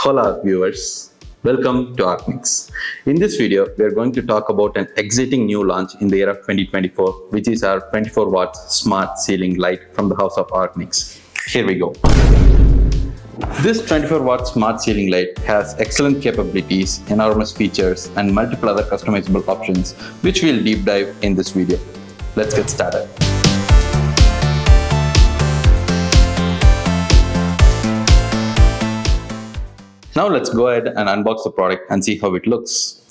Hola viewers, welcome to Arcnics. In this video, we are going to talk about an exciting new launch in the year of 2024, which is our 24 watt smart ceiling light from the house of Arcnics. Here we go. This 24 watt smart ceiling light has excellent capabilities, enormous features, and multiple other customizable options, which we'll deep dive in this video. Let's get started. Now let's go ahead and unbox the product and see how it looks.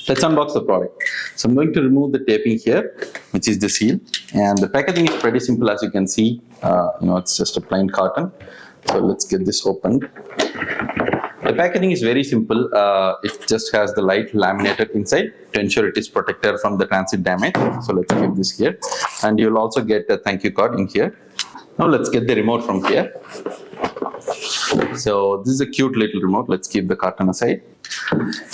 Let's unbox the product. So I'm going to remove the taping here, which is the seal, and the packaging is pretty simple. As you can see, it's just a plain carton. So let's get this opened. The packaging is very simple. It just has the light laminated inside to ensure it is protected from the transit damage. So let's keep this here, and you'll also get a thank you card in here. Now let's get the remote from here. So this is a cute little remote. Let's keep the carton aside.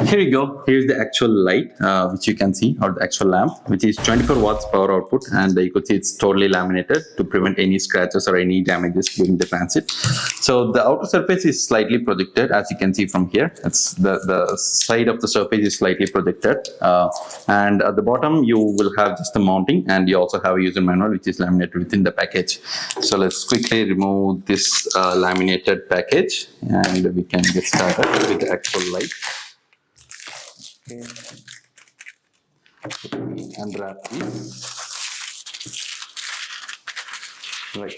Here you go. Here's the actual light, which you can see, or the actual lamp, which is 24 watts power output, and you could see it's totally laminated to prevent any scratches or any damages during the transit. So the outer surface is slightly projected, as you can see from here. It's the side of the surface is slightly projected, and at the bottom you will have just the mounting, and you also have a user manual which is laminated within the package. So let's quickly remove this laminated package, and we can get started with the actual light. Okay. Let me unwrap this. Right.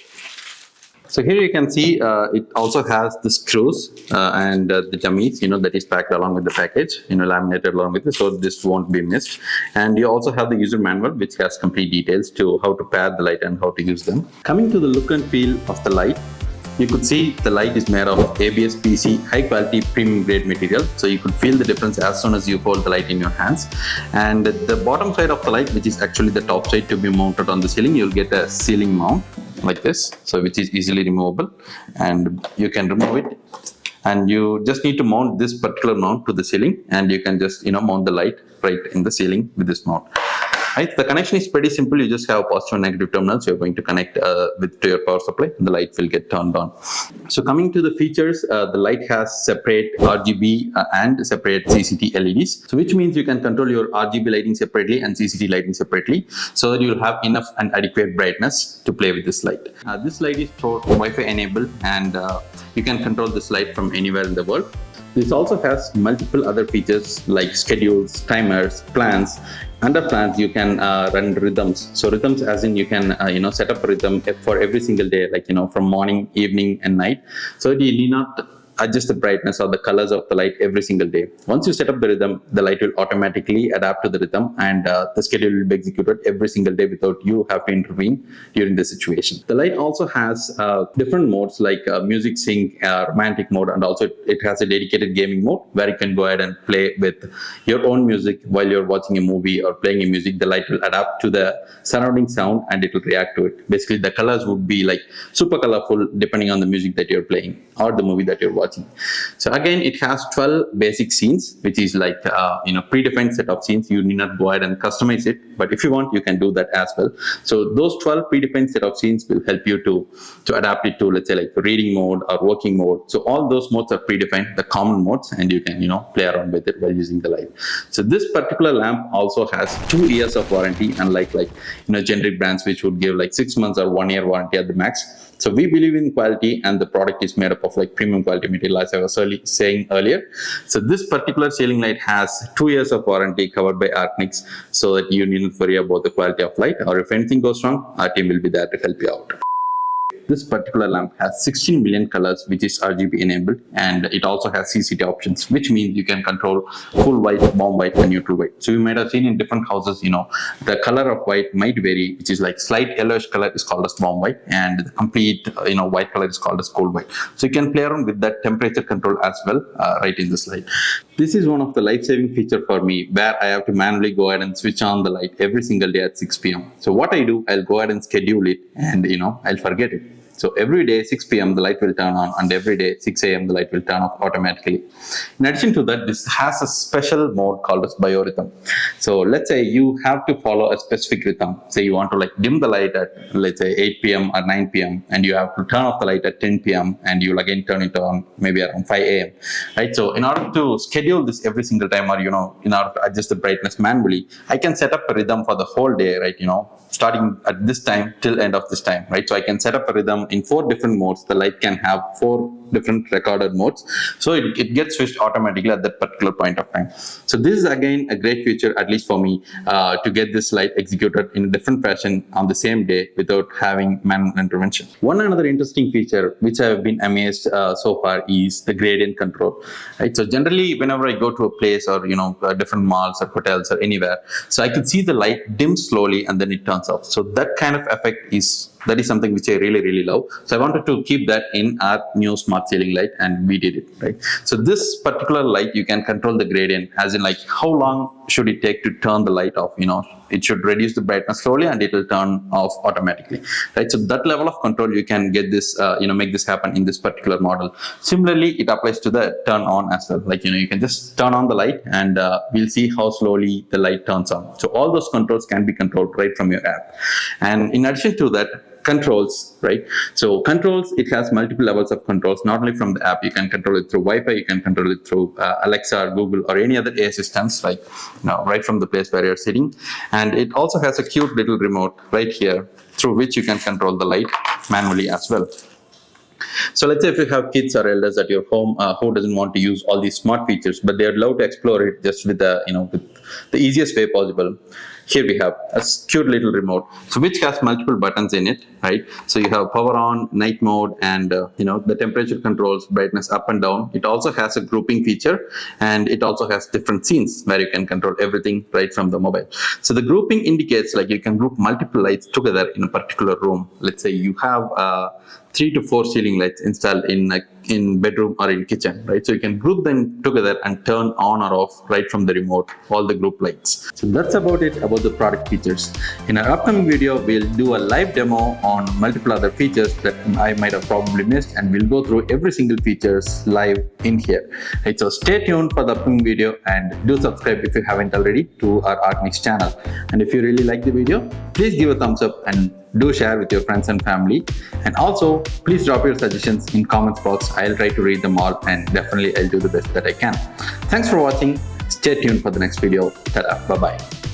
So here you can see it also has the screws and the dummies, that is packed along with the package, laminated along with it, so this won't be missed. And you also have the user manual, which has complete details to how to pair the light and how to use them. Coming to the look and feel of the light, you could see the light is made of ABS PC high quality premium grade material, so you could feel the difference as soon as you hold the light in your hands. And the bottom side of the light, which is actually the top side to be mounted on the ceiling, you'll get a ceiling mount like this, so which is easily removable, and you can remove it, and you just need to mount this particular mount to the ceiling, and you can just mount the light right in the ceiling with this mount. Right, the connection is pretty simple. You just have positive and negative terminals. You're going to connect to your power supply, and the light will get turned on. So coming to the features, the light has separate RGB and separate CCT LEDs. So which means you can control your RGB lighting separately and CCT lighting separately, so that you'll have enough and adequate brightness to play with this light. This light is Wi-Fi enabled, and you can control this light from anywhere in the world. This also has multiple other features like schedules, timers, plans. Under plans, you can run rhythms. So rhythms as in you can set up a rhythm for every single day, like from morning, evening, and night. So you need not adjust the brightness or the colors of the light every single day. Once you set up the rhythm, the light will automatically adapt to the rhythm, and the schedule will be executed every single day without you have to intervene during the situation. The light also has different modes like music sync, romantic mode, and also it has a dedicated gaming mode where you can go ahead and play with your own music while you're watching a movie or playing a music. The light will adapt to the surrounding sound and it will react to it. Basically, the colors would be like super colorful depending on the music that you're playing or the movie that you're watching. So again, it has 12 basic scenes, which is like predefined set of scenes. You need not go ahead and customize it, but if you want, you can do that as well. So those 12 predefined set of scenes will help you to adapt it to, let's say, like reading mode or working mode. So all those modes are predefined, the common modes, and you can play around with it while using the light. So this particular lamp also has 2 years of warranty, unlike generic brands which would give like 6 months or 1 year warranty at the max. So we believe in quality, and the product is made up of like premium quality material, as I was saying earlier. So this particular ceiling light has 2 years of warranty covered by Arcnics, so that you needn't worry about the quality of light, or if anything goes wrong, our team will be there to help you out. This particular lamp has 16 million colors, which is RGB enabled, and it also has CCT options, which means you can control cool white, warm white, and neutral white. So you might have seen in different houses, the color of white might vary, which is like slight yellowish color is called as warm white, and the complete white color is called as cool white. So you can play around with that temperature control as well right in this light. This is one of the life-saving feature for me, where I have to manually go ahead and switch on the light every single day at 6 p.m. So what I do, I'll go ahead and schedule it, and I'll forget it. So every day 6 p.m. the light will turn on, and every day 6 a.m. the light will turn off automatically. In addition to that, this has a special mode called as biorhythm. So let's say you have to follow a specific rhythm. Say you want to like dim the light at, let's say, 8 p.m. or 9 p.m. and you have to turn off the light at 10 p.m. and you'll again turn it on maybe around 5 a.m. Right? So in order to schedule this every single time, or in order to adjust the brightness manually, I can set up a rhythm for the whole day, right? Starting at this time till end of this time, right? So I can set up a rhythm in 4 different modes. The light can have 4 different recorded modes, so it gets switched automatically at that particular point of time. So this is again a great feature, at least for me, to get this light executed in a different fashion on the same day without having manual intervention. One another interesting feature which I have been amazed so far is the gradient control, right? So generally whenever I go to a place, or different malls or hotels or anywhere, so I can see the light dim slowly and then it turns off. So that kind of effect is something which I really, really love. So I wanted to keep that in our new smart ceiling light, and we did it, right? So this particular light, you can control the gradient, as in like how long should it take to turn the light off. It should reduce the brightness slowly and it will turn off automatically, right? So that level of control you can get this, make this happen in this particular model. Similarly, it applies to the turn on as well. Like, you can just turn on the light and we'll see how slowly the light turns on. So all those controls can be controlled right from your app. And in addition to that, controls, right? So controls, it has multiple levels of controls, not only from the app. You can control it through Wi-Fi, you can control it through Alexa or Google or any other AI systems, like right from the place where you're sitting. And it also has a cute little remote right here through which you can control the light manually as well. So let's say if you have kids or elders at your home who doesn't want to use all these smart features, but they'd love to explore it just with with the easiest way possible. Here we have a cute little remote, so which has multiple buttons in it, right? So you have power on, night mode, and the temperature controls, brightness up and down. It also has a grouping feature, and it also has different scenes where you can control everything right from the mobile. So the grouping indicates like you can group multiple lights together in a particular room. Let's say you have 3 to 4 ceiling lights installed in bedroom or in kitchen, right? So you can group them together and turn on or off right from the remote, all the group lights. So that's about it about the product features. In our upcoming video, we'll do a live demo on multiple other features that I might have probably missed, and we'll go through every single features live in here. Right, so stay tuned for the upcoming video, and do subscribe if you haven't already to our Arcnics channel. And if you really like the video, please give a thumbs up and do share with your friends and family. And also, please drop your suggestions in comments box. I'll try to read them all, and definitely I'll do the best that I can. Thanks for watching. Stay tuned for the next video. Ta-da. Bye-bye.